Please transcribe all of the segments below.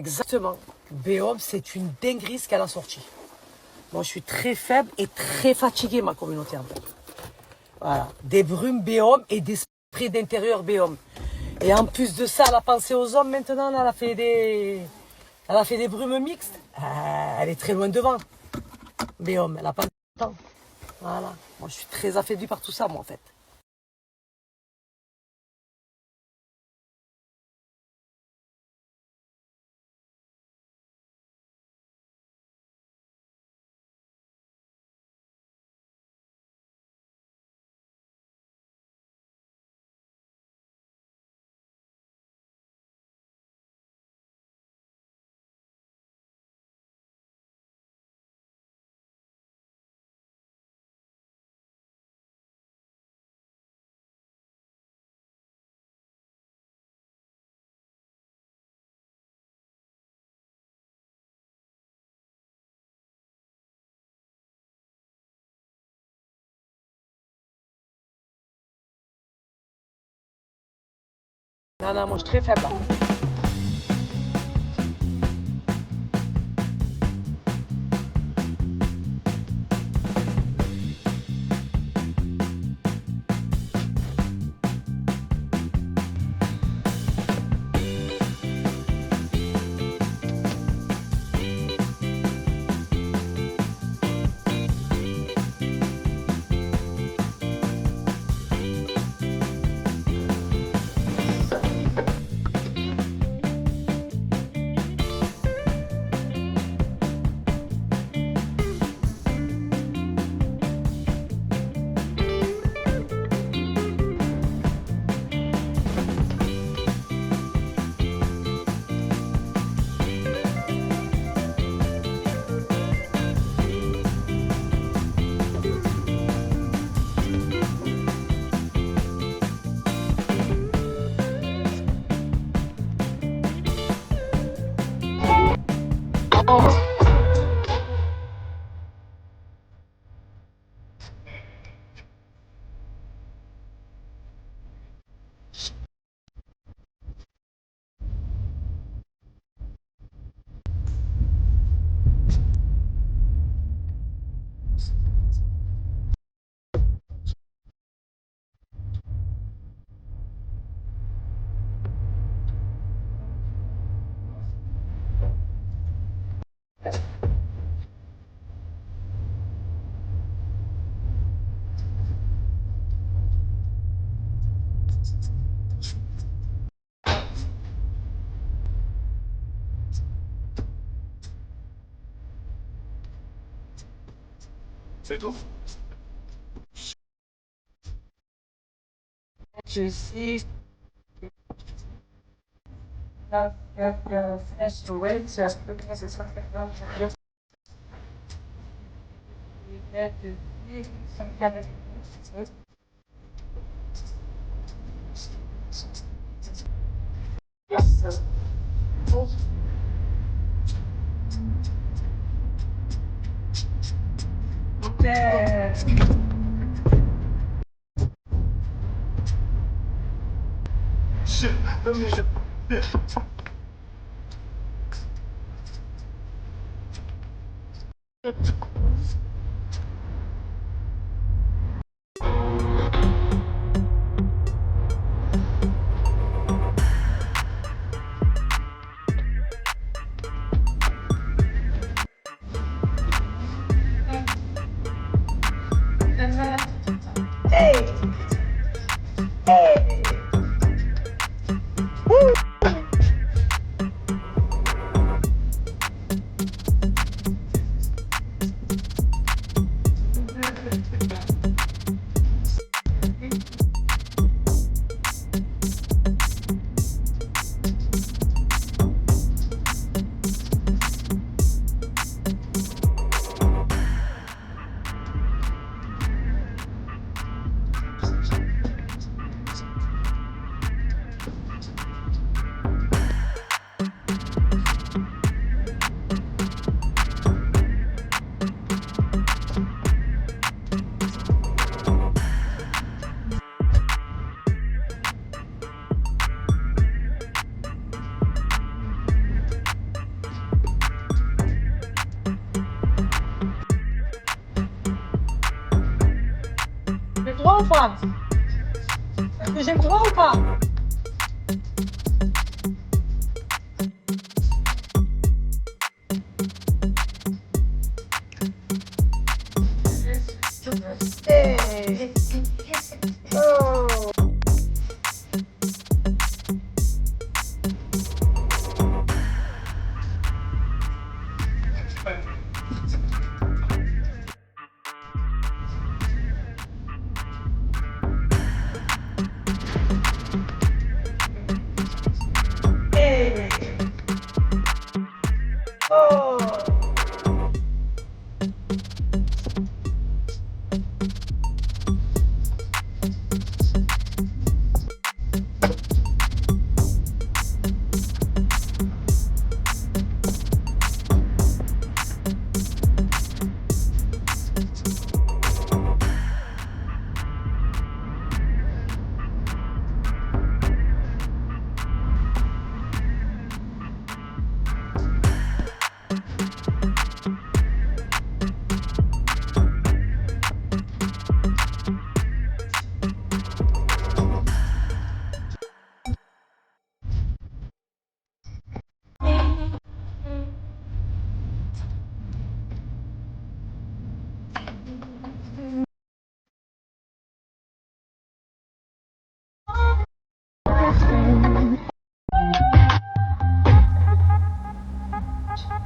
Exactement. BOM, c'est une dinguerie ce qu'elle a sorti. Moi, je suis très faible et très fatiguée, ma communauté, en fait. Voilà. Des brumes BOM et des sprays d'intérieur BOM. Et en plus de ça, elle a pensé aux hommes maintenant. Elle a fait des brumes mixtes. Elle est très loin devant. BOM, elle n'a pas le temps. Voilà. Moi, je suis très affaiblie par tout ça, moi, en fait. Non, non, moi, je suis très faible. C'est tout. Je sais. droit ou pas? Est-ce que j'ai le droit ou pas? Hey. Oh. Hey. Oh.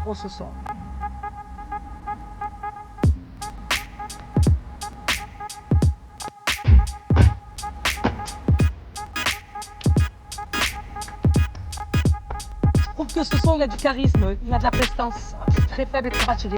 On se sent. Je trouve que ce son, il a du charisme, il a de la prestance. Très faible et très fatigué.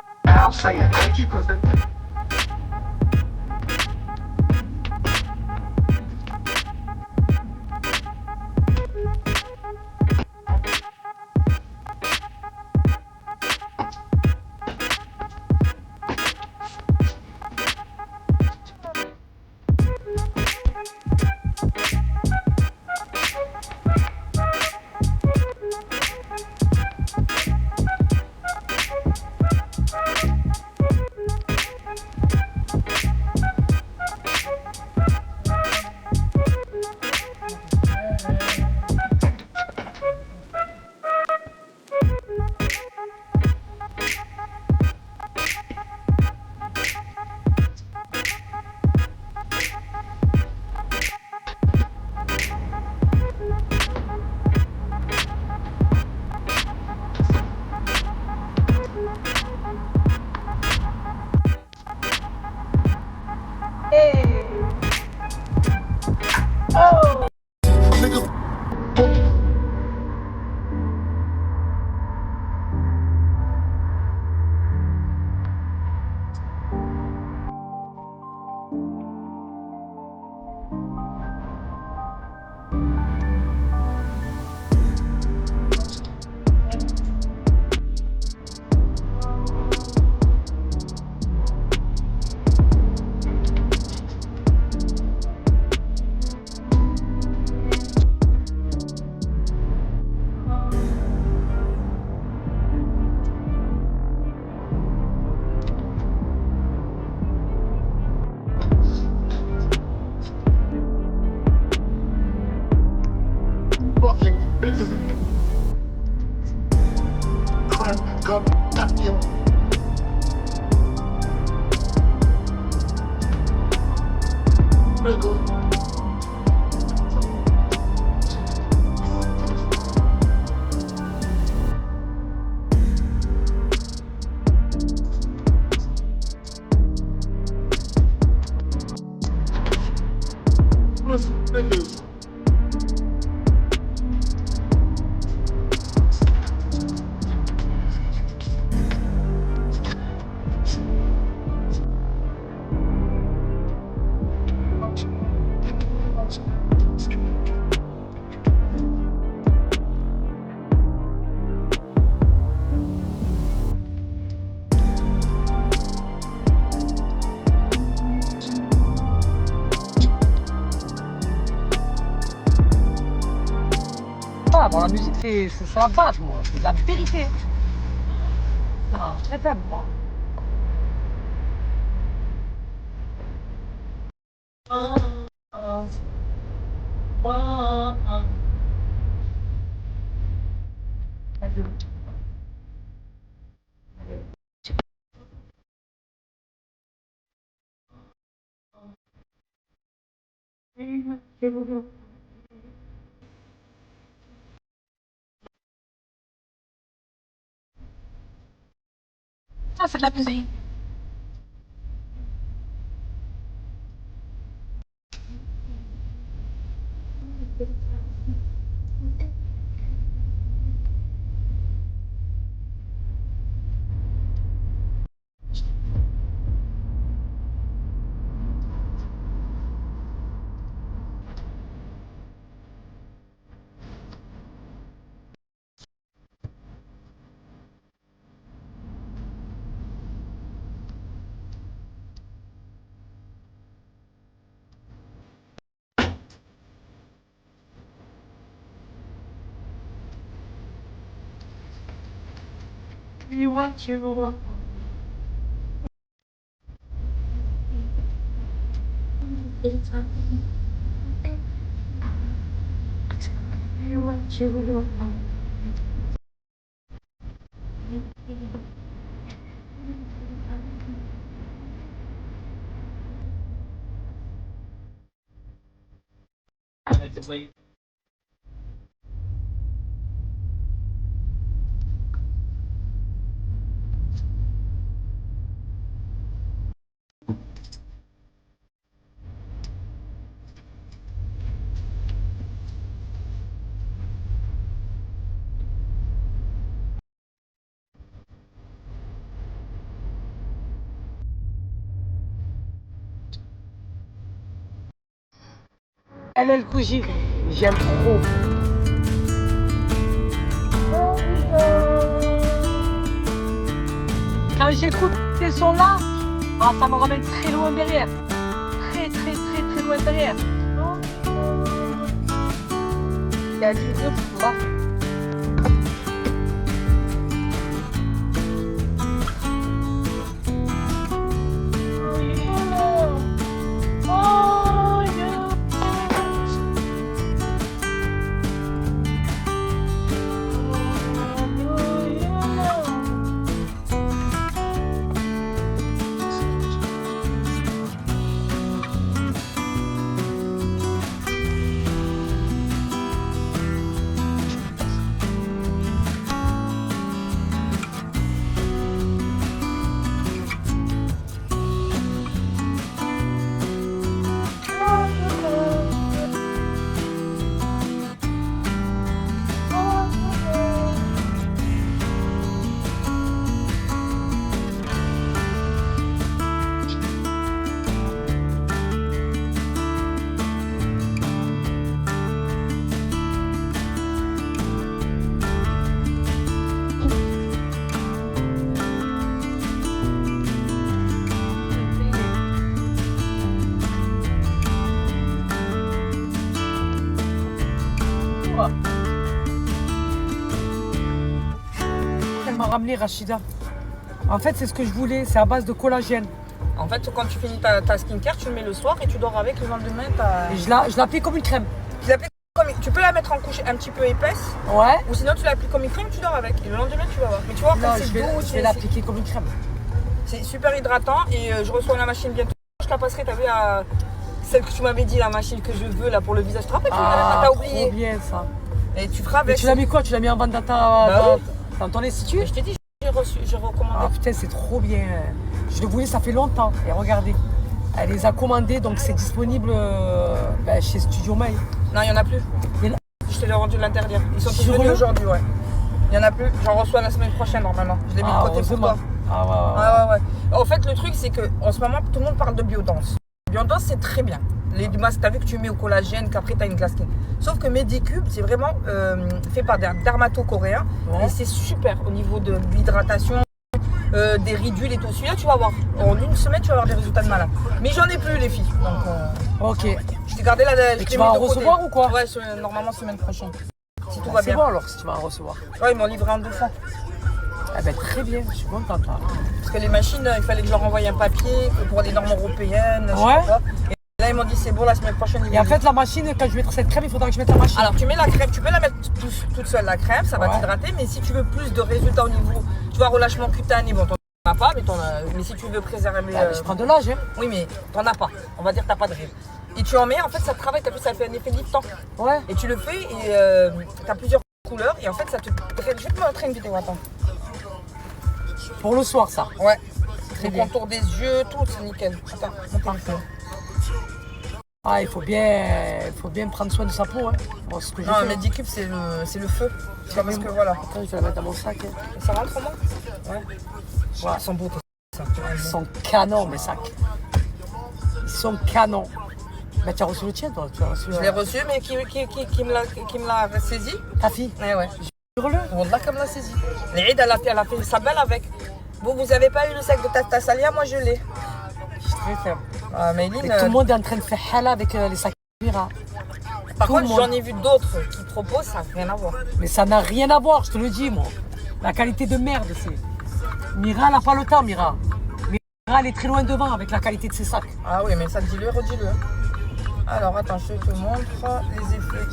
Hey. Oh. Ah, bon, la musique, c'est la base, moi. C'est la vérité. Non, très faible, moi. Ça, c'est de la musique. You want you. You want you. LL Cool J, j'aime trop. Quand j'écoute ces sons-là, ça me ramène très loin derrière. Très, très, très, très loin derrière. Il y a du deux pour moi. Elle m'a ramené Rachida. En fait, c'est ce que je voulais, c'est à base de collagène. En fait, quand tu finis ta skincare, tu le mets le soir et tu dors avec. Le lendemain, Et je l'applique comme une crème. Tu peux la mettre en couche un petit peu épaisse. Ouais. Ou sinon, tu l'appliques comme une crème, tu dors avec. Et le lendemain, tu vas voir. Mais tu vois, Non, c'est je vais l'appliquer comme une crème. C'est super hydratant et je reçois la machine bientôt. Je te la passerai, t'as vu, à celle que tu m'avais dit, la machine que je veux là pour le visage. Tu te rappelles, t'as oublié. Trop bien ça. Et tu feras avec. Et tu l'as mis quoi? Tu l'as mis en vendetta dans ton institut? Je t'ai dit, j'ai recommandé. Ah putain, c'est trop bien. Je le voulais, ça fait longtemps. Et regardez, elle les a commandés, donc c'est disponible chez Studio May. Non, il n'y en a plus. Je t'ai rendu l'interdire. Ils sont tous venus aujourd'hui, ouais. Il n'y en a plus. J'en reçois la semaine prochaine normalement. Je l'ai mis de côté pour toi. Ouais. En fait, le truc, c'est qu'en ce moment, tout le monde parle de Biodance. Biodance, c'est très bien. Les masques, t'as vu que tu mets au collagène, qu'après t'as une glace skin. Sauf que Medicube, c'est vraiment fait par des dermato-coréens. Ouais. Et c'est super au niveau de l'hydratation, des ridules et tout. Celui-là, tu vas voir. En une semaine, tu vas avoir des résultats de malade. Mais j'en ai plus, les filles. Donc, ok. Je t'ai gardé la. Et tu vas en recevoir ou quoi? Ouais, normalement, semaine prochaine. Si tout va bien. C'est bon alors, si tu vas en recevoir. Ouais, ils m'ont livré en 2 fois. Ah ben très bien, je suis contente. Hein. Parce que les machines, il fallait que je leur envoie un papier pour les normes européennes. Ouais. Et Là, ils m'ont dit c'est bon, la semaine prochaine. Et en fait, la machine, quand je vais mettre cette crème, il faudra que je mette la machine. Alors, tu mets la crème, tu peux la mettre toute seule, la crème, ça va t'hydrater. Mais si tu veux plus de résultats au niveau, tu vois, relâchement cutané, bon, t'en as pas, mais si tu veux préserver. Je prends de l'âge, hein. Oui, mais t'en as pas. On va dire que t'as pas de rides. Et tu en mets, en fait, ça travaille, t'as vu, ça fait un effet liftant. Ouais. Et tu le fais et t'as plusieurs couleurs. Et en fait, ça te. Je vais te montrer une vidéo, attends. Pour le soir, ça. Ouais. Le contour des yeux, tout, c'est nickel. Attends, parfait. Ah, il faut bien prendre soin de sa peau, hein. Bon, ce que je non, fais. Medicube, c'est le feu. C'est pas parce que voilà. Attends, je vais la mettre dans mon sac. Hein. Ça rentre comment? Ouais. Ils sont beaux, ça. Ils sont canons, mes sacs. Ils sont canons. Bah, tu as reçu le tien, toi? Je l'ai reçu, mais qui me l'a saisi? Ta fille? Ouais. Jure-le. Wallah, comme l'a saisi. L'Aïd, elle a fait sa belle avec. Vous avez pas eu le sac de Tassalia, moi je l'ai. Je suis très faible. Maïline, et tout le monde est en train de faire hala avec les sacs Mira. Par contre, j'en ai vu d'autres qui proposent, ça n'a rien à voir. Mais ça n'a rien à voir, je te le dis, moi. La qualité de merde, c'est. Mira, elle n'a pas le temps, Mira. Mira, elle est très loin devant avec la qualité de ses sacs. Ah oui, mais ça, dis-le, redis-le. Alors, attends, je te montre les effets.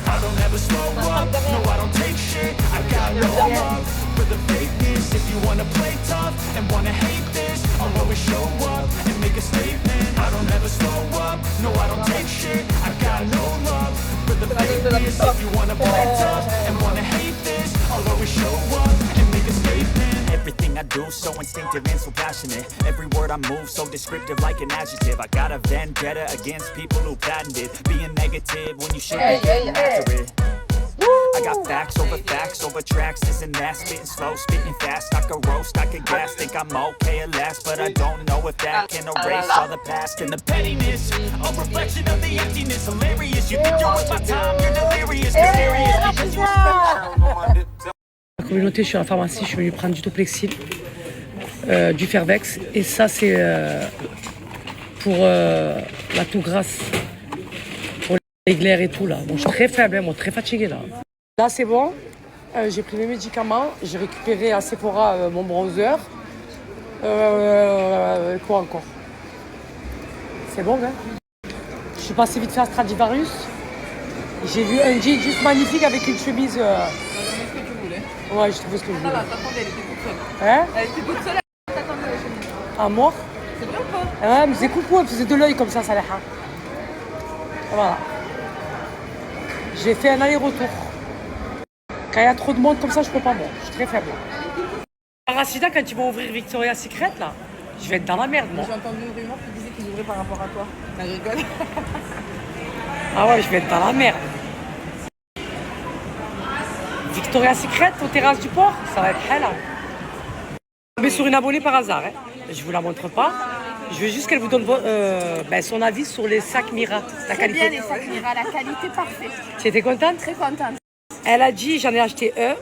I don't ever slow up, no I don't take shit. I got no love for the fakeness. If you wanna play tough and wanna hate this, I'll always show up and make a statement. I don't ever slow up, no I don't take shit. I got no love for the fakeness. If you wanna play tough and wanna hate this, I'll always show up and make a statement. Everything I do so instinctive and so passionate. Every word I move so descriptive like an adjective. I got a vendetta against people who patented being negative when you should be getting after it. I got facts over tracks. Isn't that spitting slow, spitting fast? I could roast, I could gas. Think I'm okay at last, but I don't know if that can erase all the past and the pettiness. A reflection of the emptiness. Hilarious. You think you're worth my time? You're delirious, mysterious. La communauté, je suis à la pharmacie, je suis venue prendre du Toplexil, du Fervex, et ça c'est pour la toux grasse, pour les glaires et tout là. Bon, je suis très faible, moi, très fatiguée là. Là c'est bon, j'ai pris mes médicaments, j'ai récupéré à Sephora mon bronzer. Quoi encore? C'est bon, hein? Je suis passée vite fait à Stradivarius. J'ai vu un jean juste magnifique avec une chemise. Ouais, je trouvais ce que je voulais. Ça va, t'attendais, elle était toute seule. Hein? Elle était toute seule, elle t'attendait la chemise. À mort? C'est vrai ou pas? Ouais, mais c'est coucou, elle faisait de l'œil comme ça, Saleha. Voilà. J'ai fait un aller-retour. Quand il y a trop de monde comme ça, je peux pas, moi. Je suis très faible. Racida, quand ils vont ouvrir Victoria's Secret, là, je vais être dans la merde, moi. J'ai entendu une rumeur qui disait qu'ils ouvraient par rapport à toi. Elle rigole. Ah ouais, je vais être dans la merde. Victoria's Secret, aux terrasses du port, ça va être hell. Je suis tombée sur une abonnée par hasard. Hein. Je vous la montre pas. Je veux juste qu'elle vous donne son avis sur les sacs Mira. La qualité. Bien les sacs Mira, la qualité parfaite. Tu étais contente? Très contente. Elle a dit, j'en ai acheté un.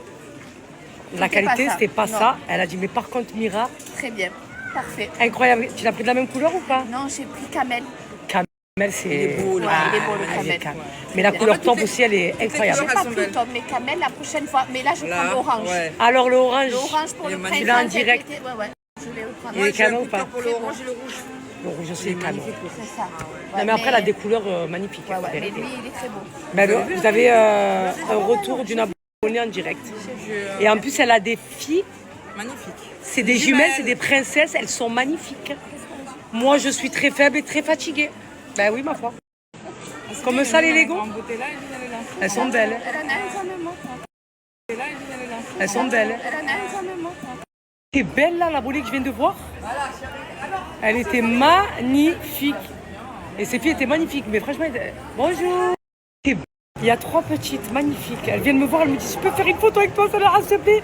La qualité, c'était pas Non. ça. Elle a dit, mais par contre, Mira, Très bien. Parfait. incroyable. Tu l'as pris de la même couleur ou pas? Non, j'ai pris Camel. Camel, c'est. Il est beau, le Ouais, il est beau, le elle est Camel. calme. Mais la couleur taupe aussi, elle est incroyable. J'ai pas pris Tom, mais Camel la prochaine fois. Mais là, je prends l'orange. Ouais. Alors, le orange, L'orange pour le printemps. tu l'as en cet direct. été. Ouais. Je vais le prendre. Il est canon ou pas? Pour le orange et le rouge. Le rouge aussi est canon. C'est ça. Non, mais après, elle a des couleurs magnifiques. Ouais, en mais vérité. lui, il est très beau. Ben, vous avez un retour d'une abonnée en direct. Et en plus, elle a des filles. Magnifique. C'est des jumelles, c'est des princesses. Elles sont magnifiques. Moi, je suis très faible et très fatiguée. Ben oui, ma foi. Comme ça, les Lego. Elles sont belles. Elle en a un, ça me montre. Elles sont belles. Elle en a un, ça me montre. Elle était belle, là, l'abonnée que je viens de voir. Elle était magnifique. Et ces filles étaient magnifiques. Mais franchement, bonjour. Il y a 3 petites magnifiques. Elles viennent me voir, elles me disent, je peux faire une photo avec toi, ça leur a sauté.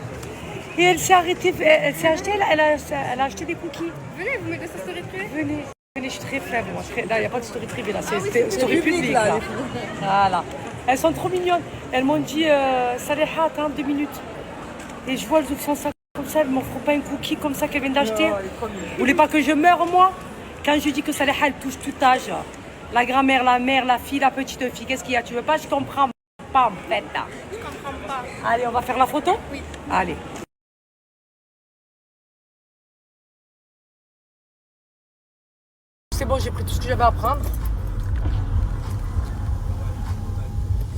Et elle s'est arrêtée, elle s'est achetée, elle a acheté des cookies. Venez, vous mettez sa story privée. Venez, je suis très faible. Moi. Là, il n'y a pas de story privée, là, c'est story publique. Là. Voilà. Elles sont trop mignonnes. Elles m'ont dit, Saleha, attends 2 minutes. Et je vois, elles ouvrent son sac comme ça, elles ne m'offrent pas un cookie comme ça qu'elles viennent d'acheter. Vous voulez pas que je meure, moi? Quand je dis que Saleha, elle touche tout âge, La grand-mère, la mère, la fille, la petite fille. Qu'est-ce qu'il y a? Tu veux pas? Je comprends pas en fait. Là. Je comprends pas. Allez, on va faire la photo? Oui. Allez. C'est bon, j'ai pris tout ce que j'avais à prendre.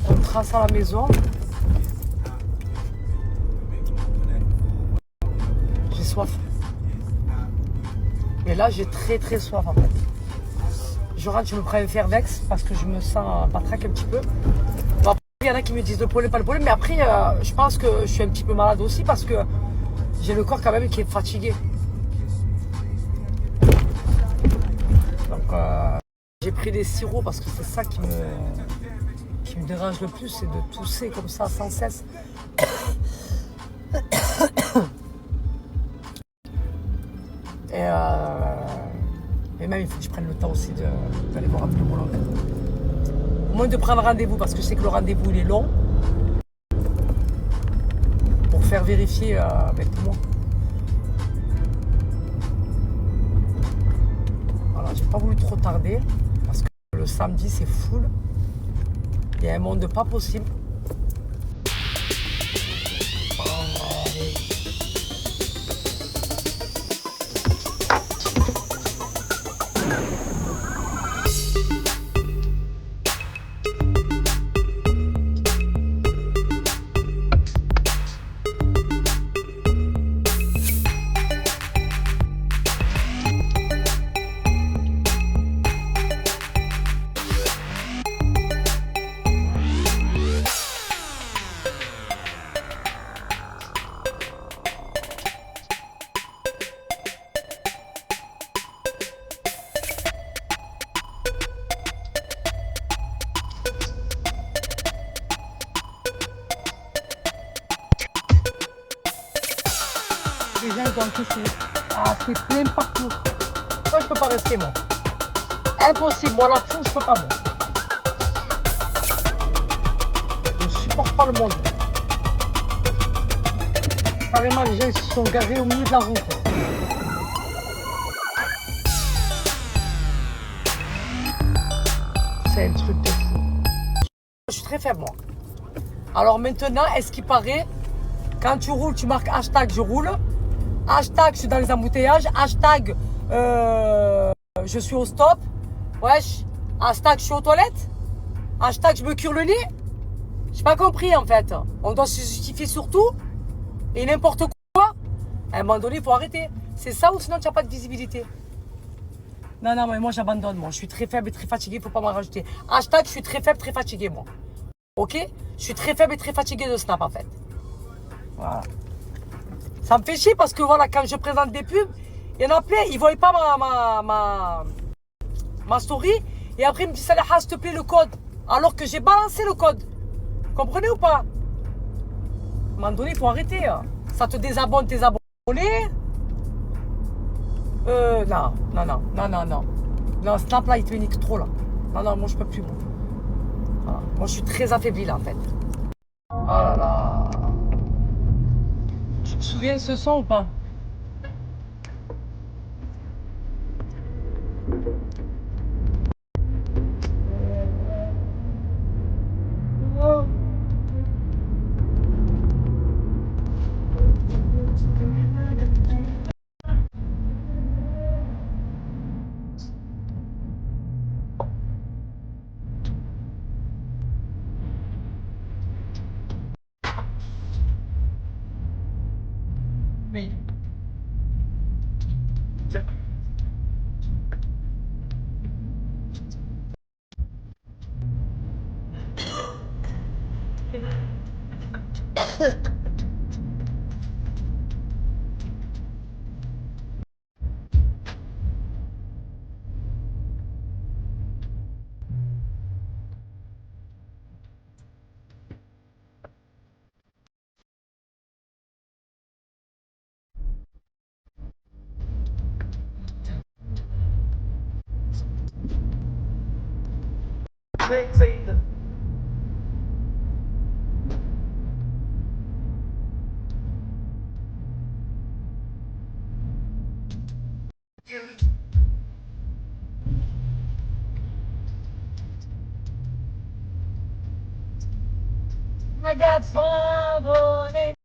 On trace à la maison. J'ai soif. Mais là, j'ai très soif en fait. Je rentre, je me prends un Fervex parce que je me sens patraque un petit peu. Bon, après, il y en a qui me disent le pollen, pas le pollen. Mais après, je pense que je suis un petit peu malade aussi parce que j'ai le corps quand même qui est fatigué. Donc, j'ai pris des sirops parce que c'est ça qui me dérange le plus, c'est de tousser comme ça sans cesse. Et même il faut que je prenne le temps aussi d'aller voir un pneumologue. Au moins de prendre rendez-vous parce que je sais que le rendez-vous il est long. Pour faire vérifier avec moi. Voilà, j'ai pas voulu trop tarder parce que le samedi c'est full. Il y a un monde pas possible. Les gens ils ont encaissé. Ah, c'est plein partout. Moi, je peux pas rester, moi. Impossible. Moi, la fou, je peux pas, moi. Je supporte pas le monde. Carrément, les gens ils se sont garés au milieu de la route. C'est un truc de fou. Je suis très faible, moi. Alors maintenant, est-ce qu'il paraît, quand tu roules, tu marques hashtag je roule. Hashtag je suis dans les embouteillages. Hashtag je suis au stop. Wesh. Hashtag je suis aux toilettes. Hashtag je me cure le nez. J'ai pas compris en fait. On doit se justifier sur tout. Et n'importe quoi. À un moment donné, il faut arrêter. C'est ça ou sinon tu n'as pas de visibilité. Non, non, mais moi j'abandonne. Moi, je suis très faible et très fatigué. Il ne faut pas m'en rajouter. Hashtag je suis très faible, très fatigué, moi. Ok? Je suis très faible et très fatigué de Snap en fait. Voilà. Ça me fait chier parce que voilà, quand je présente des pubs, il y en a plein, ils ne voient pas ma story. Et après, ils me disent, Salaha, s'il te plaît, le code. Alors que j'ai balancé le code. Vous comprenez ou pas? À un moment donné, il faut arrêter. Hein. Ça te désabonne tes abonnés. Non, non, non, non, non, non. Non, Snap là, il te nique trop là. Non, non, moi je peux plus. Moi, voilà. Moi je suis très affaibli là en fait. Oh là là. Tu te souviens de ce son ou pas? Oh. Oui. I got five on it.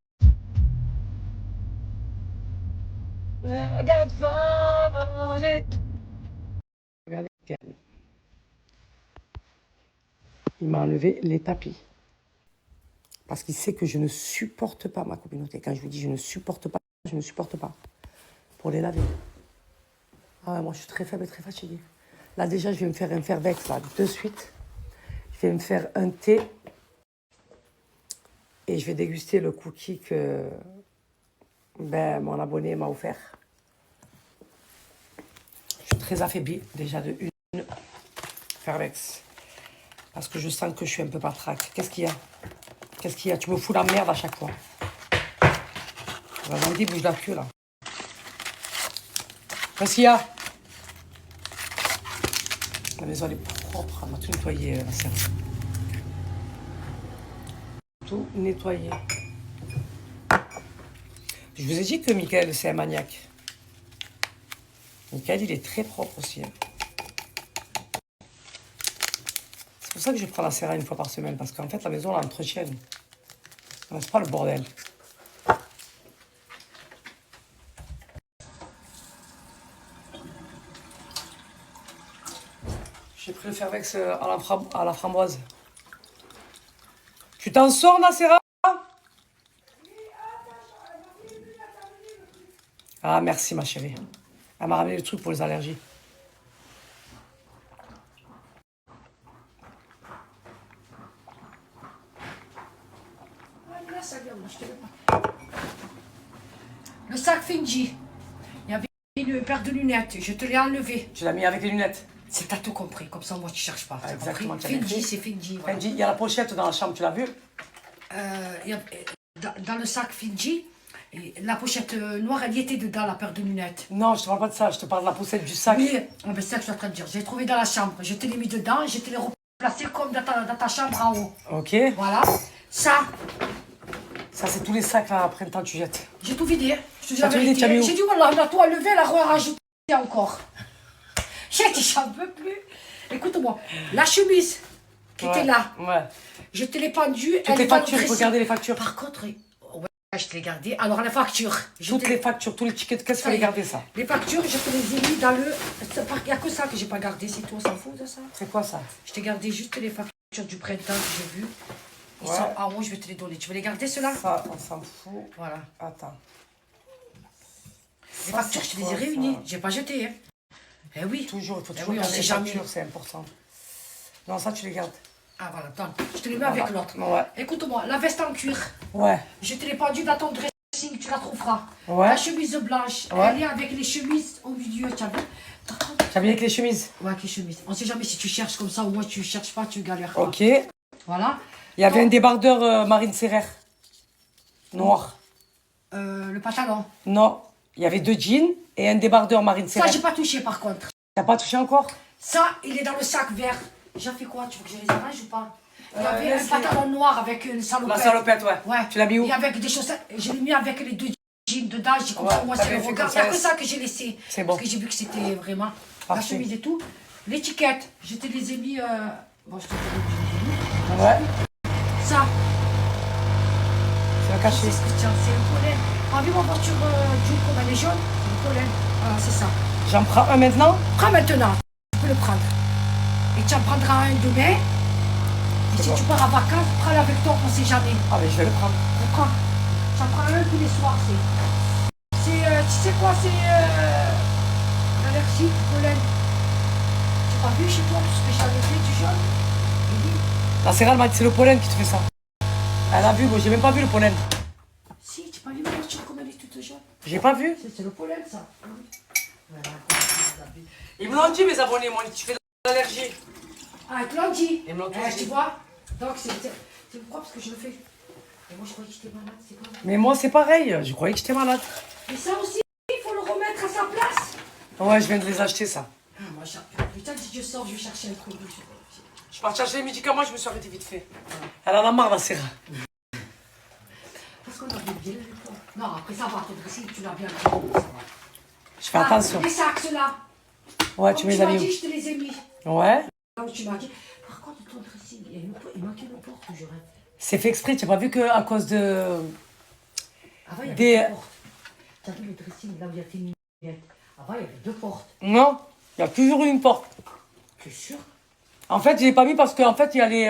I got five on it. Regardez. Il m'a enlevé les tapis. Parce qu'il sait que je ne supporte pas ma communauté. Quand je lui dis je ne supporte pas, je ne supporte pas. Pour les laver. Ah ouais, moi je suis très faible et très fatiguée. Là déjà, je vais me faire un Fairvex là, de suite. Je vais me faire un thé. Et je vais déguster le cookie que mon abonné m'a offert. Je suis très affaiblie déjà de une Fairvex. Parce que je sens que je suis un peu patraque. Qu'est-ce qu'il y a? Qu'est-ce qu'il y a? Tu me fous la merde à chaque fois. Vas-y, bouge la queue là. Qu'est-ce qu'il y a? La maison elle est propre, on va tout nettoyer la serre. Tout nettoyer. Je vous ai dit que Michael c'est un maniaque. Michael il est très propre aussi. Hein. C'est pour ça que je prends la serre une fois par semaine, parce qu'en fait la maison on l'entretienne. C'est pas le bordel. J'ai pris le Fairvex à la framboise. Tu t'en sors, Nacera? Ah, merci, ma chérie. Elle m'a ramené le truc pour les allergies. Le sac Finji. Il y avait une paire de lunettes. Je te l'ai enlevé. Tu l'as mis avec les lunettes? C'est t'as tout compris. Comme ça, moi, tu cherches pas. Ah, exactement. Finji, c'est Finji. Voilà. Finji, il y a la pochette dans la chambre, tu l'as vu? Dans le sac Finji, la pochette noire, elle y était dedans, la paire de lunettes. Non, je te parle pas de ça. Je te parle de la pochette du sac. Oui, c'est ça que je suis en train de dire. J'ai trouvé dans la chambre. Je te l'ai mis dedans. Je te l'ai replacé comme dans ta chambre en haut. Ok. Voilà. Ça, c'est tous les sacs là, après le temps tu jettes. j'ai tout vidé. Je te dis T'as la tout vidé, tu as mis vérité. où? J'ai dit, voilà, on a tout enlevé, la roi a rajouté encore. J'ai dit, j'en peux plus. Écoute-moi, la chemise qui était là, Ouais. je te l'ai pendue. Toutes les factures, il faut garder les factures. Par contre, ouais, je te l'ai gardée. Alors, la facture. Toutes les factures, tous les tickets, qu'est-ce qu'il fallait garder ça? Les factures, je te les ai mis dans le. Il n'y a que ça que j'ai pas gardé, c'est tout, on s'en fout de ça. C'est quoi ça? Je t'ai gardé juste les factures du printemps que j'ai vues. Ils Ouais. sont en haut, je vais te les donner. Tu veux les garder, ceux-là? Ça, on s'en fout. Voilà. Attends. Les factures, je te les ai réunies. J'ai pas jeté, hein. Eh oui. Toujours, il faut Eh toujours oui, on garder sait les jamais. factures, c'est important. Non, ça tu les gardes. Ah voilà, attends. Je te les mets avec l'autre. Ouais. Écoute-moi, la veste en cuir. Ouais. Je te l'ai pendue dans ton dressing, tu la trouveras. Ouais. La chemise blanche, Ouais. elle est avec les chemises au milieu, tu as vu? T'as mis avec les chemises? Ouais, avec les chemises. On sait jamais si tu cherches comme ça ou moi tu cherches pas, tu galères pas. Ok. Il Voilà. y avait un débardeur Marine Serrer. Noir. Le pantalon. Non. Il y avait 2 jeans et un débardeur Marine Ça, Serrer. j'ai pas touché par contre. T'as pas touché encore? Ça, il est dans le sac vert. J'ai fait quoi? Tu veux que je les arrange ou pas? Il y avait un laisse-les. pantalon noir avec une salopette. La salopette, ouais. Ouais. Tu l'as mis où? Et avec des chaussettes. Je l'ai mis avec les 2 jeans dedans. J'ai compris, Ouais, moi, t'avais c'est le fait regard. comme Il n'y a ça. que ça que j'ai laissé. C'est bon. Parce que j'ai vu que c'était vraiment la Parfait. chemise et tout. L'étiquette, je te les ai mis. Bon, je te les ai mis. Ouais. Ça, C'est le c'est cachet. ce que tiens, c'est le pollen. T'as vu ma voiture jaune comme elle est jaune? C'est le pollen. Voilà, c'est ça. J'en prends un maintenant? Prends maintenant. Tu peux le prendre. Et tu en prendras un demain. Et si bon. tu pars à vacances, prends-le avec toi, on ne sait jamais. Ah, mais je vais le prendre. On prend. Tu en prends un tous les soirs. C'est tu sais quoi, c'est l'allergie, du pollen. Tu n'as pas vu chez toi tout ce que j'avais fait du jaune? Oui. La Serra, elle m'a dit c'est le pollen qui te fait ça. Elle a vu, moi j'ai même pas vu le pollen. Si, tu n'as pas vu ma voiture comme elle est toute jaune? J'ai pas vu. C'est le pollen, ça. Oui. Voilà, Ils me l'ont dit mes abonnés, moi, tu fais de l'allergie. ah, ils te l'ont dit. Ils me l'ont tous dit. Tu vois? Donc c'est pourquoi? Parce que je le fais. Et moi je croyais que j'étais malade, c'est pas vrai. Mais moi c'est pareil, je croyais que j'étais malade. Mais ça aussi, il faut le remettre à sa place. Ouais, je viens de les acheter ça. Ah, moi, putain, si je sors, je vais chercher un truc. Je suis partie acheter les médicaments, je me suis arrêtée vite fait. Elle en a marre la Serra. Parce qu'on a bien le toi. Non, après ça va, ton dressing, tu l'as bien fait. Ça va. Je fais attention. Les sacs, ceux-là. Ouais, tu Comme mets les m'as mis dit, où? je te les ai mis. Ouais. Là où tu m'as dit. Par contre, ton dressing, il manquait une porte, j'aurais. C'est fait exprès, tu n'as pas vu qu'à cause de... Avant, il y avait Des- deux portes. Tu as vu le dressing là où il y a tes lunettes. Avant, il y avait deux portes. Non, il y a toujours une porte. Tu es sûr? En fait, je l'ai pas mis parce qu'en fait, il y a les...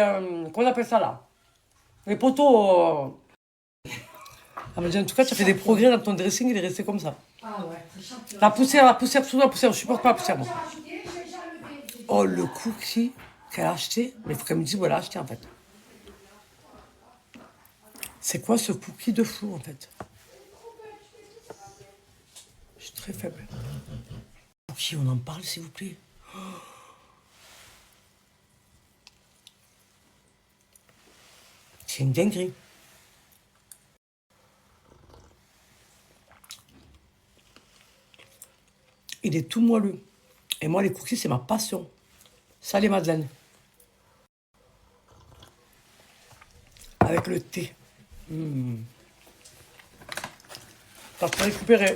comment on appelle ça, là? Les poteaux... Ah, mais en tout cas, tu as fait des progrès dans ton dressing, il est resté comme ça. Ah ouais, très champion. La poussière, surtout la poussière. Je supporte pas la poussière, moi. Oh, le cookie qu'elle a acheté. Mais il faut qu'elle me dise où elle a acheté, en fait. C'est quoi ce cookie de fou, en fait? Je suis très faible. Cookie, on en parle, s'il vous plaît. Oh. C'est une dinguerie. Il est tout moelleux. Et moi, les cookies, c'est ma passion. Ça, les madeleines. Avec le thé. T'as pu récupérer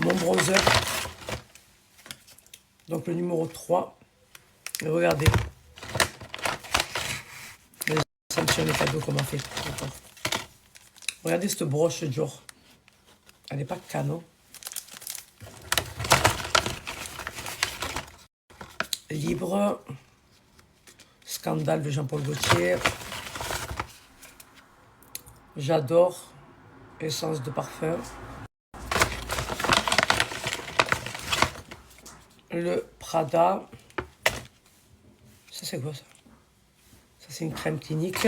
mon bronzer. Donc le numéro 3. Et regardez. Ça me tient les cadeaux qu'on m'a fait. D'accord. Regardez cette broche Dior. Elle n'est pas canon. Libre. Scandale de Jean-Paul Gaultier. J'adore. Essence de parfum. Le Prada. Ça, c'est quoi ça? Ça, c'est une crème clinique.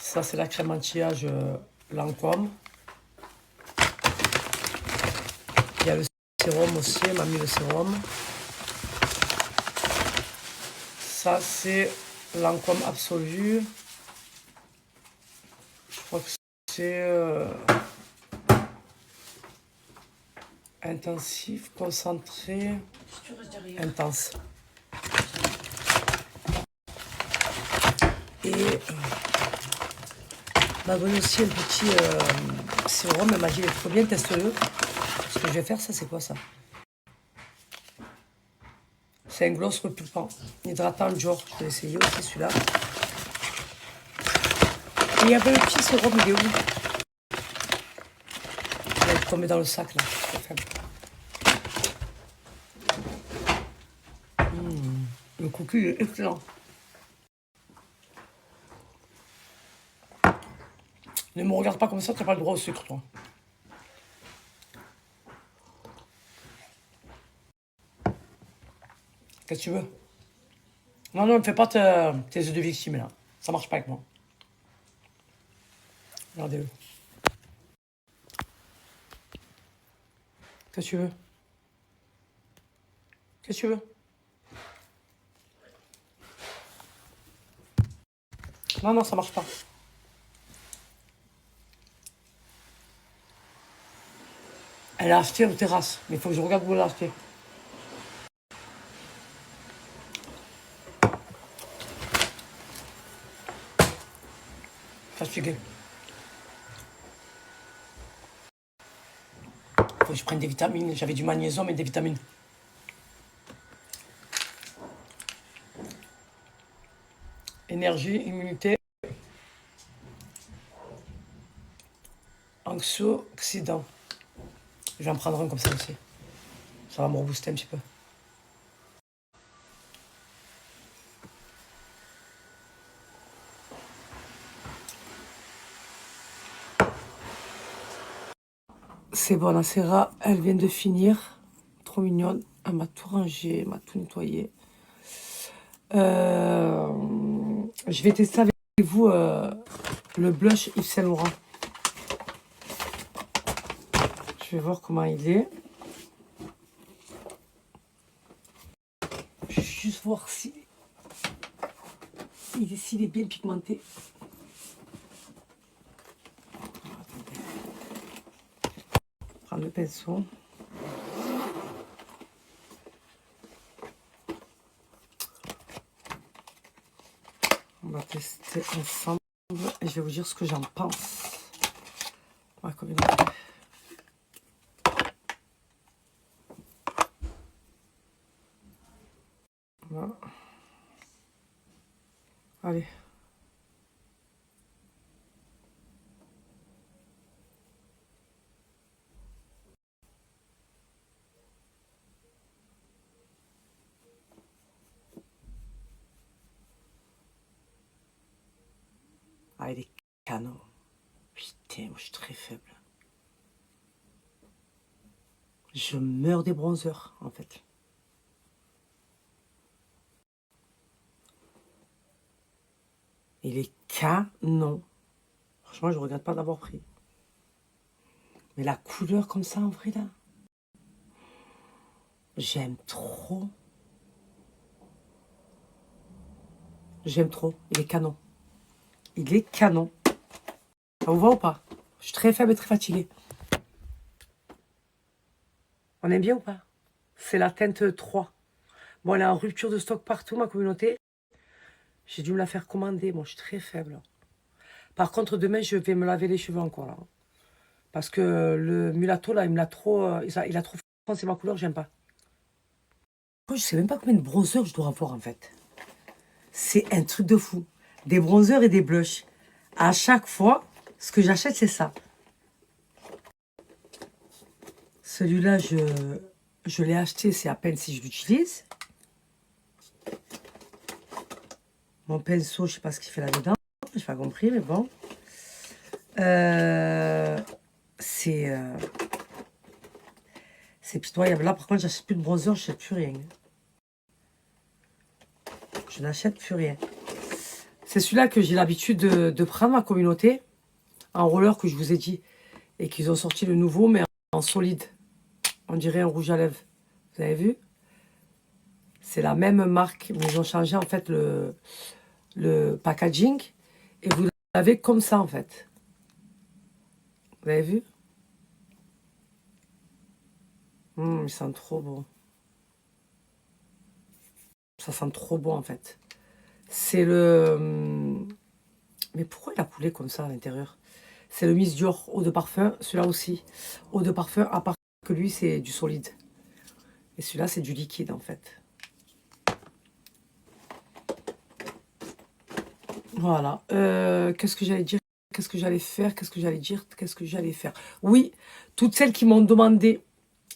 Ça, c'est la crème anti-âge Lancôme. Il y a le sérum aussi, elle m'a mis le sérum. Ça, c'est Lancôme Absolu. Je crois que c'est intensif, concentré, intense. Et m'a donné aussi un petit sérum, elle m'a dit il est trop bien, teste-le. Ce que je vais faire, ça c'est quoi ça? C'est un gloss repulpant, hydratant Dior. Je vais essayer aussi celui-là. Et il y avait le petit sérum, il est où? Il est tombé dans le sac là. Le cookie il est excellent. Ne me regarde pas comme ça, tu n'as pas le droit au sucre, toi. Qu'est-ce que tu veux? Non, ne me fais pas tes œufs de victime, là. Ça marche pas avec moi. Regardez-le. Qu'est-ce que tu veux? Qu'est-ce que tu veux? Non, ça marche pas. Elle a acheté aux terrasses, mais il faut que je regarde où elle a acheté. Fatigué. Faut que je prenne des vitamines. J'avais du magnésium et des vitamines. Énergie, immunité, antioxydant. Je vais en prendre un comme ça aussi. Ça va me rebooster un petit peu. C'est bon, la Serra, elle vient de finir. Trop mignonne. Elle m'a tout rangé, elle m'a tout nettoyé. Je vais tester avec vous le blush Yves Saint Laurent. Je vais voir comment il est. Je vais juste voir s'il est bien pigmenté. Prendre le pinceau. On va tester ensemble et je vais vous dire ce que j'en pense. Ouais, combien de... Allez. Ah, il est canon. Putain, moi je suis très faible. Je meurs des bronzers, en fait. Il est canon. Franchement, je ne regrette pas d'avoir pris. Mais la couleur comme ça, en vrai, là. J'aime trop. J'aime trop. Il est canon. Il est canon. Ça vous va ou pas? Je suis très faible et très fatiguée. On aime bien ou pas? C'est la teinte 3. Bon, elle est en rupture de stock partout, ma communauté. J'ai dû me la faire commander. Moi, je suis très faible. Par contre, demain, je vais me laver les cheveux encore, là. Parce que le mulatto, là, il me l'a trop... il a trop foncé ma couleur, j'aime pas. Je sais même pas combien de bronzers je dois avoir, en fait. C'est un truc de fou. Des bronzers et des blushs. À chaque fois, ce que j'achète, c'est ça. Celui-là, je l'ai acheté, c'est à peine si je l'utilise. Mon pinceau, je sais pas ce qu'il fait là-dedans. Je n'ai pas compris, mais bon. C'est pitoyable. Là, par contre, j'achète plus de bronzer, je n'achète plus rien. Je n'achète plus rien. C'est celui-là que j'ai l'habitude de prendre, ma communauté. En roller, que je vous ai dit. Et qu'ils ont sorti le nouveau, mais en solide. On dirait un rouge à lèvres. Vous avez vu? C'est la même marque, mais ils ont changé en fait le packaging. Et vous l'avez comme ça en fait. Vous avez vu? Il sent trop bon. Ça sent trop bon en fait. C'est le... Mais pourquoi il a coulé comme ça à l'intérieur? C'est le Miss Dior eau de parfum. Celui-là aussi. Eau de parfum, à part que lui, c'est du solide. Et celui-là, c'est du liquide en fait. Voilà. Qu'est-ce que j'allais dire? Qu'est-ce que j'allais faire? Qu'est-ce que j'allais dire? Qu'est-ce que j'allais faire? Oui, toutes celles qui m'ont demandé,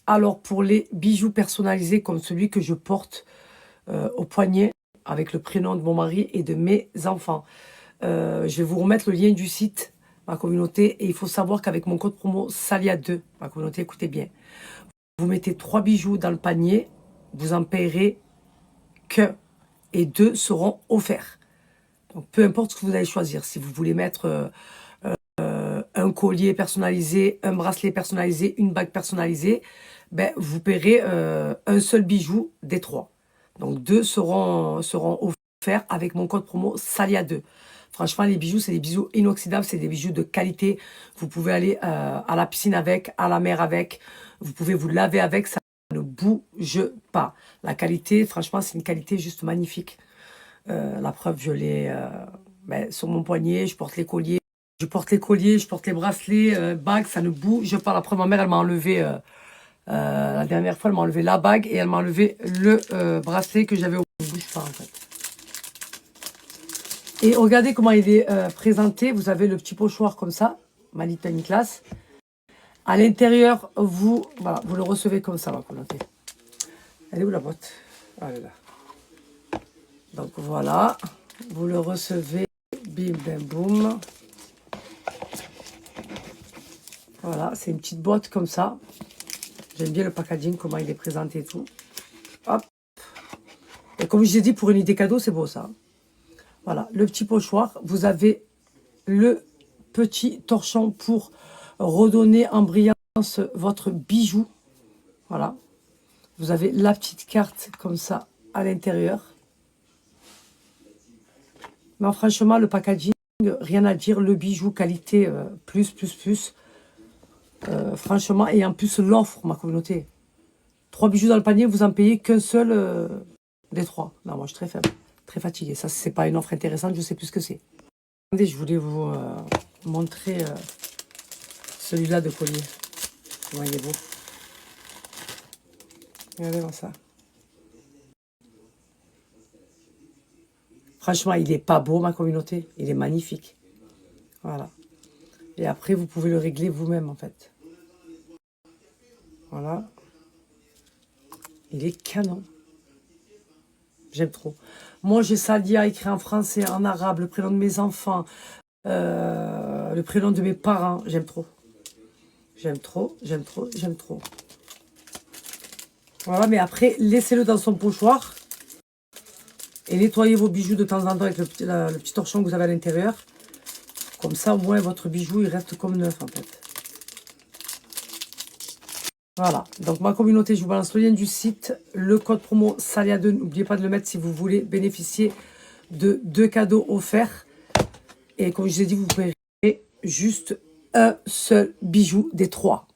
alors pour les bijoux personnalisés comme celui que je porte au poignet, avec le prénom de mon mari et de mes enfants. Je vais vous remettre le lien du site, ma communauté. Et il faut savoir qu'avec mon code promo SALIA2, ma communauté, écoutez bien. Vous mettez 3 bijoux dans le panier, vous en payerez que. Et 2 seront offerts. Donc, peu importe ce que vous allez choisir. Si vous voulez mettre un collier personnalisé, un bracelet personnalisé, une bague personnalisée, ben, vous paierez un seul bijou des 3. Donc, 2 seront offerts avec mon code promo SALIA2. Franchement, les bijoux, c'est des bijoux inoxydables, c'est des bijoux de qualité. Vous pouvez aller à la piscine avec, à la mer avec. Vous pouvez vous laver avec, ça ne bouge pas. La qualité, franchement, c'est une qualité juste magnifique. La preuve, je l'ai sur mon poignet, je porte les colliers. Je porte les colliers, je porte les bracelets, bagues, ça ne bouge pas. La preuve, ma mère, elle m'a enlevé, la dernière fois, elle m'a enlevé la bague et elle m'a enlevé le bracelet que j'avais au bout. Ne bouge pas, en fait. Et regardez comment il est présenté. Vous avez le petit pochoir comme ça, ma little classe. À l'intérieur, vous le recevez comme ça, ma communauté. Elle est où la boîte? Ah, elle est là. Donc voilà, vous le recevez, bim, bam, boum. Voilà, c'est une petite boîte comme ça. J'aime bien le packaging, comment il est présenté et tout. Hop. Et comme je l'ai dit, pour une idée cadeau, c'est beau ça. Voilà, le petit pochoir. Vous avez le petit torchon pour redonner en brillance votre bijou. Voilà. Vous avez la petite carte comme ça à l'intérieur. Non, franchement, le packaging, rien à dire. Le bijou qualité plus. Franchement, et en plus l'offre, ma communauté. 3 bijoux dans le panier, vous en payez qu'un seul des 3. Non, moi je suis très faible, très fatiguée. Ça, c'est pas une offre intéressante, je sais plus ce que c'est. Attendez, je voulais vous montrer celui-là de collier. Comment il est beau. Regardez-moi ça. Franchement, il est pas beau, ma communauté. Il est magnifique. Voilà. Et après, vous pouvez le régler vous-même, en fait. Voilà. Il est canon. J'aime trop. Moi, j'ai Salia écrit en français, en arabe, le prénom de mes enfants, le prénom de mes parents. J'aime trop. J'aime trop, j'aime trop, j'aime trop. Voilà, mais après, laissez-le dans son pochoir. Et nettoyez vos bijoux de temps en temps avec le petit torchon que vous avez à l'intérieur. Comme ça, au moins, votre bijou, il reste comme neuf, en fait. Voilà. Donc, ma communauté, je vous balance le lien du site. Le code promo SALIA2. N'oubliez pas de le mettre si vous voulez bénéficier de 2 cadeaux offerts. Et comme je vous ai dit, vous pouvez juste un seul bijou des 3.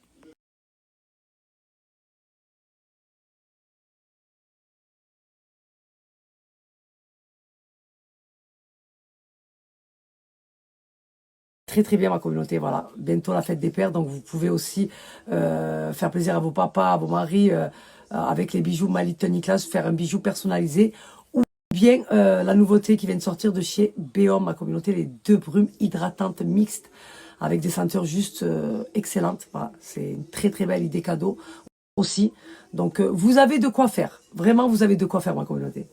Très bien ma communauté, voilà. Bientôt la fête des pères, donc vous pouvez aussi faire plaisir à vos papas, à vos maris, avec les bijoux My Little Nicholas, faire un bijou personnalisé. Ou bien la nouveauté qui vient de sortir de chez Béom, ma communauté, les 2 brumes hydratantes mixtes, avec des senteurs juste excellentes. Voilà, c'est une très belle idée cadeau aussi. Donc vous avez de quoi faire, vraiment vous avez de quoi faire ma communauté.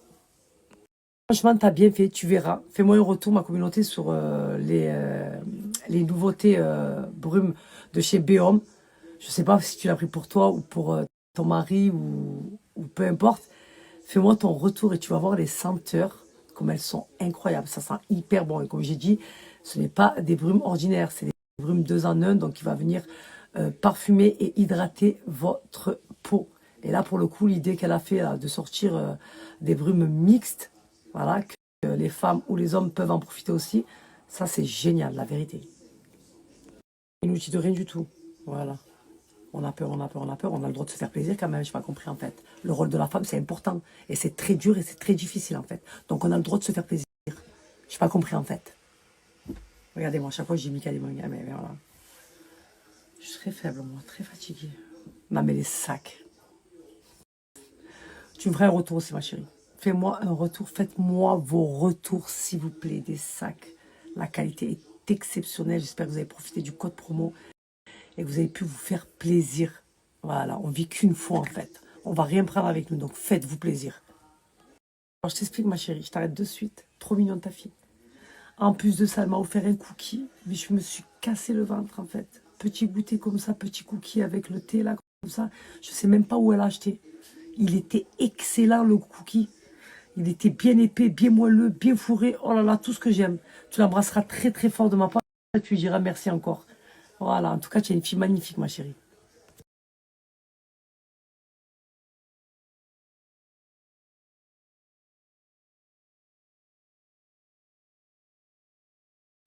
Franchement, t'as bien fait, tu verras. Fais-moi un retour, ma communauté, sur les nouveautés brumes de chez Béom. Je ne sais pas si tu l'as pris pour toi ou pour ton mari ou peu importe. Fais-moi ton retour et tu vas voir les senteurs, comme elles sont incroyables. Ça sent hyper bon. Et comme j'ai dit, ce n'est pas des brumes ordinaires, c'est des brumes 2 en 1, donc il va venir parfumer et hydrater votre peau. Et là, pour le coup, l'idée qu'elle a fait là, de sortir des brumes mixtes, voilà, que les femmes ou les hommes peuvent en profiter aussi. Ça, c'est génial, la vérité. Il nous dit de rien du tout. Voilà. On a peur, on a peur, on a peur. On a le droit de se faire plaisir quand même. Je n'ai pas compris, en fait. Le rôle de la femme, c'est important. Et c'est très dur et c'est très difficile, en fait. Donc, on a le droit de se faire plaisir. Je n'ai pas compris, en fait. Regardez-moi, à chaque fois, j'ai mis Kalimanga, mais voilà. Je suis très faible, moi. Très fatiguée. Non, mais les sacs. Tu me ferais un retour aussi, ma chérie. Fais-moi un retour, faites-moi vos retours, s'il vous plaît, des sacs. La qualité est exceptionnelle. J'espère que vous avez profité du code promo et que vous avez pu vous faire plaisir. Voilà, on vit qu'une fois, en fait. On va rien prendre avec nous, donc faites-vous plaisir. Alors, je t'explique, ma chérie, je t'arrête de suite. Trop mignonne, ta fille. En plus de ça, elle m'a offert un cookie, mais je me suis cassé le ventre, en fait. Petit goûter comme ça, petit cookie avec le thé, là, comme ça. Je sais même pas où elle a acheté. Il était excellent, le cookie. Il était bien épais, bien moelleux, bien fourré. Oh là là, tout ce que j'aime. Tu l'embrasseras très fort de ma part. Tu lui diras merci encore. Voilà, en tout cas, tu es une fille magnifique, ma chérie.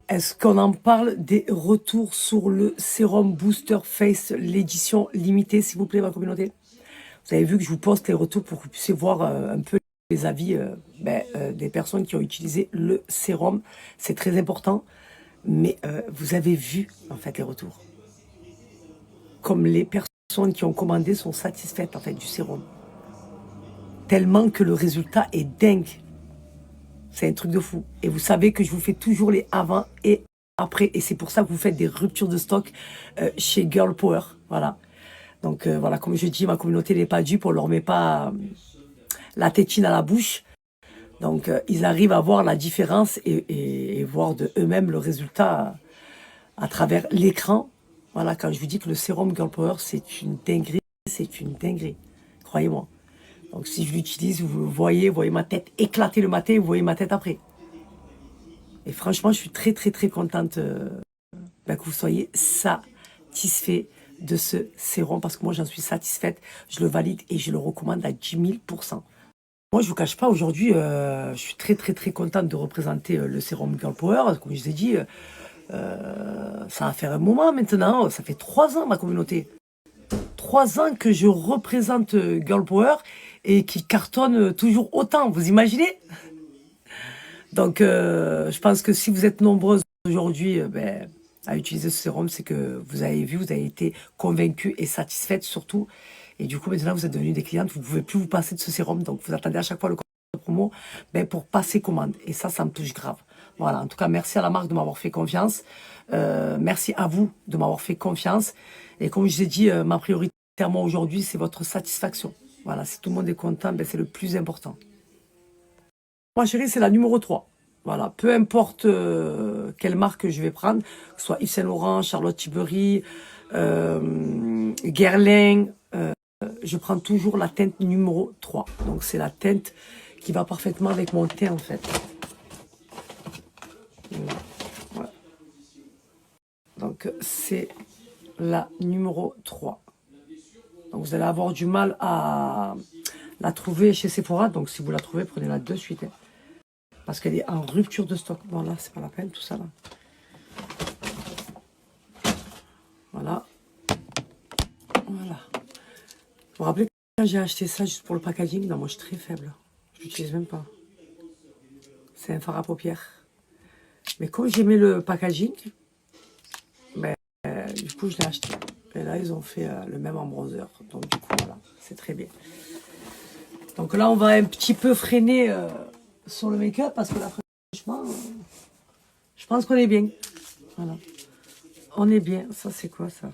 Est-ce qu'on en parle des retours sur le Sérum Booster Face, l'édition limitée, s'il vous plaît, ma communauté? Vous avez vu que je vous poste les retours pour que vous puissiez voir un peu les avis des personnes qui ont utilisé le sérum. C'est très important. Mais vous avez vu, en fait, les retours. Comme les personnes qui ont commandé sont satisfaites, en fait, du sérum. Tellement que le résultat est dingue. C'est un truc de fou. Et vous savez que je vous fais toujours les avant et après. Et c'est pour ça que vous faites des ruptures de stock chez Girl Power. Voilà. Donc, voilà, comme je dis, ma communauté n'est pas dupe. On ne leur met pas la tétine à la bouche. Donc, ils arrivent à voir la différence et voir de eux-mêmes le résultat à travers l'écran. Voilà, quand je vous dis que le sérum Girl Power, c'est une dinguerie, croyez-moi. Donc, si je l'utilise, vous voyez ma tête éclater le matin, vous voyez ma tête après. Et franchement, je suis très contente que vous soyez satisfait de ce sérum, parce que moi, j'en suis satisfaite, je le valide et je le recommande à 10 000%. Moi, je ne vous cache pas, aujourd'hui, je suis très contente de représenter le sérum Girl Power. Comme je vous ai dit, ça va faire un moment maintenant. Ça fait 3 ans, ma communauté. 3 ans que je représente Girl Power et qui cartonne toujours autant. Vous imaginez? Donc, je pense que si vous êtes nombreuses aujourd'hui à utiliser ce sérum, c'est que vous avez vu, vous avez été convaincus et satisfaites surtout. Et du coup, maintenant, vous êtes devenus des clientes, vous ne pouvez plus vous passer de ce sérum. Donc, vous attendez à chaque fois le code promo, ben, pour passer commande. Et ça me touche grave. Voilà, en tout cas, merci à la marque de m'avoir fait confiance. Merci à vous de m'avoir fait confiance. Et comme je vous ai dit, ma priorité à moi aujourd'hui, c'est votre satisfaction. Voilà, si tout le monde est content, ben, c'est le plus important. Moi, chérie, c'est la numéro 3. Voilà, peu importe quelle marque je vais prendre, que ce soit Yves Saint Laurent, Charlotte Tilbury, Guerlain, je prends toujours la teinte numéro 3. Donc, c'est la teinte qui va parfaitement avec mon teint, en fait. Voilà. Donc, c'est la numéro 3. Donc, vous allez avoir du mal à la trouver chez Sephora. Donc, si vous la trouvez, prenez-la de suite. Parce qu'elle est en rupture de stock. Bon, là, c'est pas la peine, tout ça, là. Voilà. Voilà. Vous vous rappelez quand j'ai acheté ça juste pour le packaging? Non, moi, je suis très faible. Je l'utilise même pas. C'est un fard à paupières. Mais comme j'aimais le packaging, ben, du coup, je l'ai acheté. Et là, ils ont fait le même en bronzer. Donc, du coup, voilà, c'est très bien. Donc là, on va un petit peu freiner sur le make-up parce que là, franchement, je pense qu'on est bien. Voilà. On est bien. Ça, c'est quoi, ça?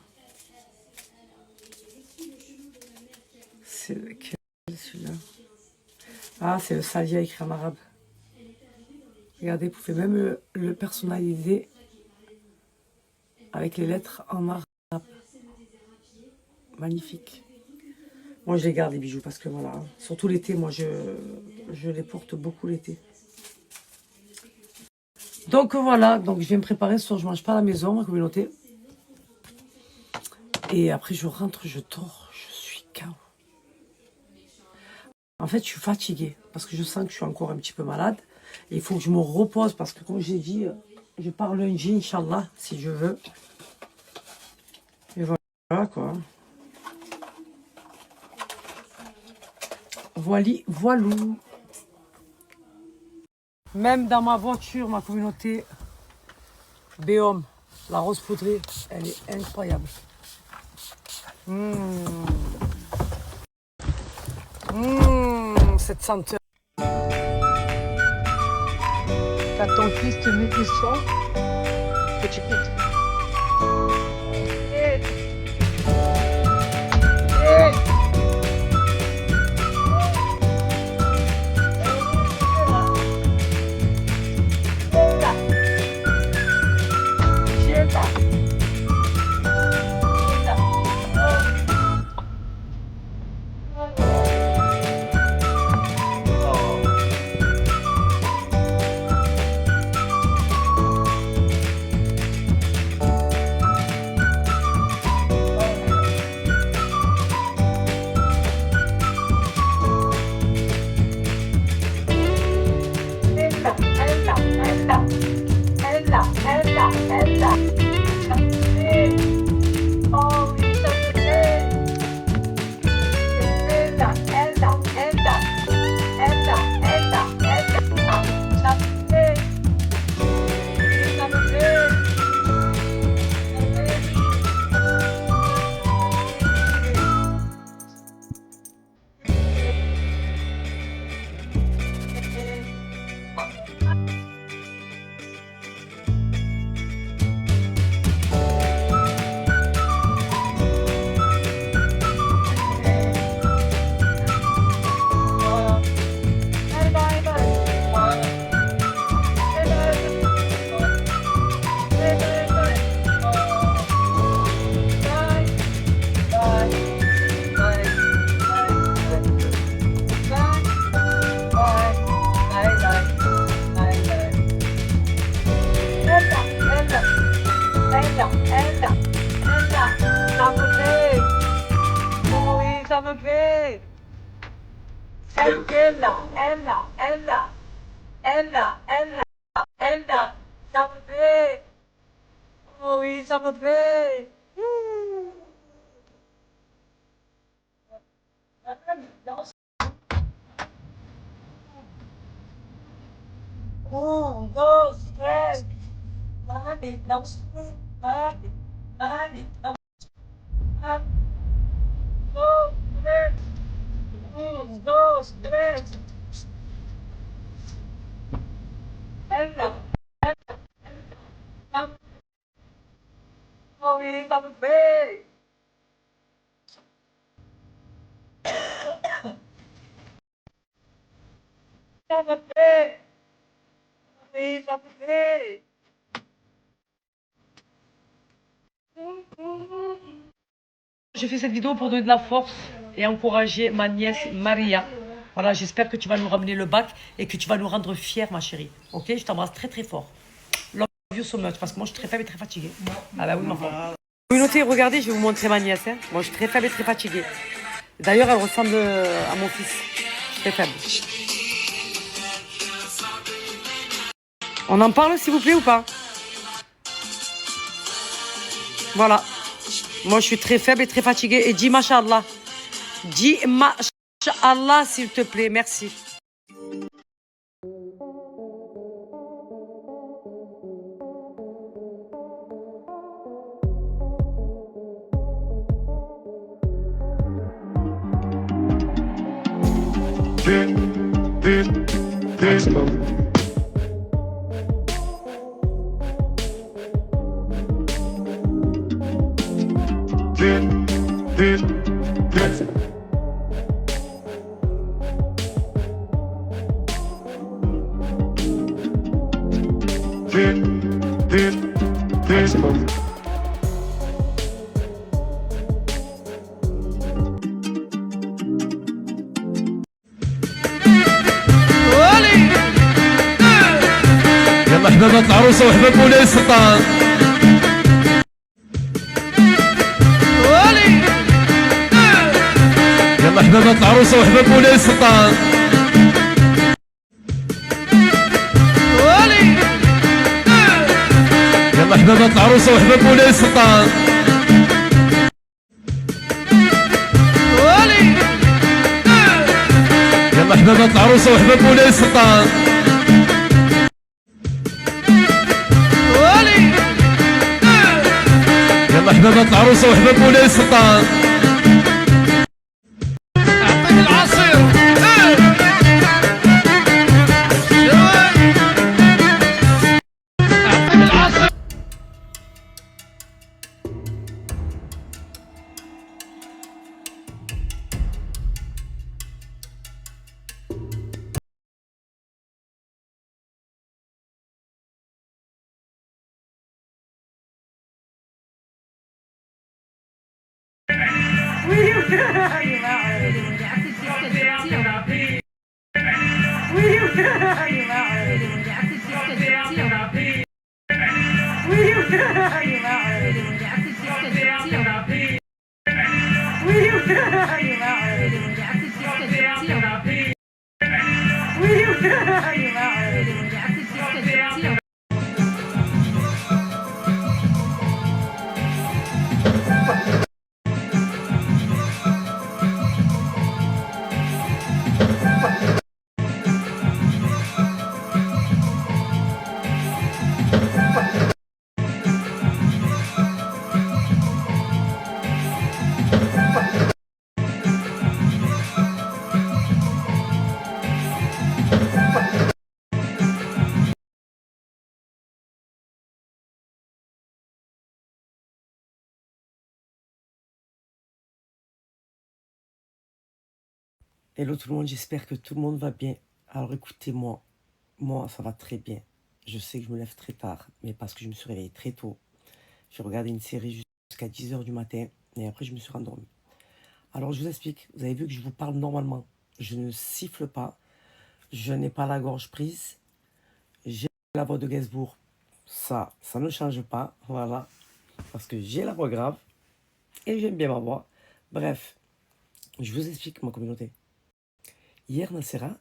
C'est lequel, celui-là? Ah, c'est le salvia écrit en arabe. Regardez, vous pouvez même le personnaliser avec les lettres en arabe. Magnifique. Moi, je les garde, les bijoux, parce que voilà, surtout l'été, moi, je les porte beaucoup l'été. Donc, voilà, donc je vais me préparer, ce soir, je mange pas à la maison, ma communauté. Et après, je rentre, je dors, je suis KO. En fait, je suis fatiguée, parce que je sens que je suis encore un petit peu malade. Et il faut que je me repose, parce que comme j'ai dit, je pars lundi, Inch'Allah, si je veux. Et voilà, quoi. Voilou. Même dans ma voiture, ma communauté, Béhomme, la rose poudrée, elle est incroyable. Cette senteur. Quand ton fils te met des sons, que tu quittes. Elda, ça me fait. Oh oui, ça me fait. Un, dos, tres. Mami, não se mami, mami, não se dois, três. Oh oui, ça me fait. Ça me fait. Oui, ça me fait. Je fais cette vidéo pour donner de la force et encourager ma nièce Maria. Voilà, j'espère que tu vas nous ramener le bac et que tu vas nous rendre fiers, ma chérie. Ok, je t'embrasse très très fort. Love you so much, parce que moi je suis très faible et très fatiguée. Ah bah oui, ma femme. Communauté, regardez, je vais vous montrer ma nièce. Hein. Moi je suis très faible et très fatiguée. D'ailleurs, elle ressemble à mon fils. Je suis très faible. On en parle s'il vous plaît ou pas? Voilà. Moi, je suis très faible et très fatiguée. Et dis Masha'Allah. Dis Masha'Allah, s'il te plaît. Merci. يلا حبابات العروسه وحباب مولاي السلطان يلا حبابات العروسه وحباب مولاي السلطان يلا حبابات العروسه وحباب مولاي السلطان يلا حبابات العروسه وحباب مولاي السلطان يلا حبابات العروسه وحباب مولاي السلطان اعطيك العصير اعطيك العصير Hello tout le monde, j'espère que tout le monde va bien. Alors écoutez-moi, moi ça va très bien. Je sais que je me lève très tard, mais parce que je me suis réveillé très tôt. J'ai regardé une série jusqu'à 10 h du matin et après je me suis rendormi. Alors je vous explique, vous avez vu que je vous parle normalement. Je ne siffle pas, je n'ai pas la gorge prise. J'ai la voix de Gainsbourg, ça ne change pas, voilà. Parce que j'ai la voix grave et j'aime bien ma voix. Bref, je vous explique ma communauté. Hier, Nacera,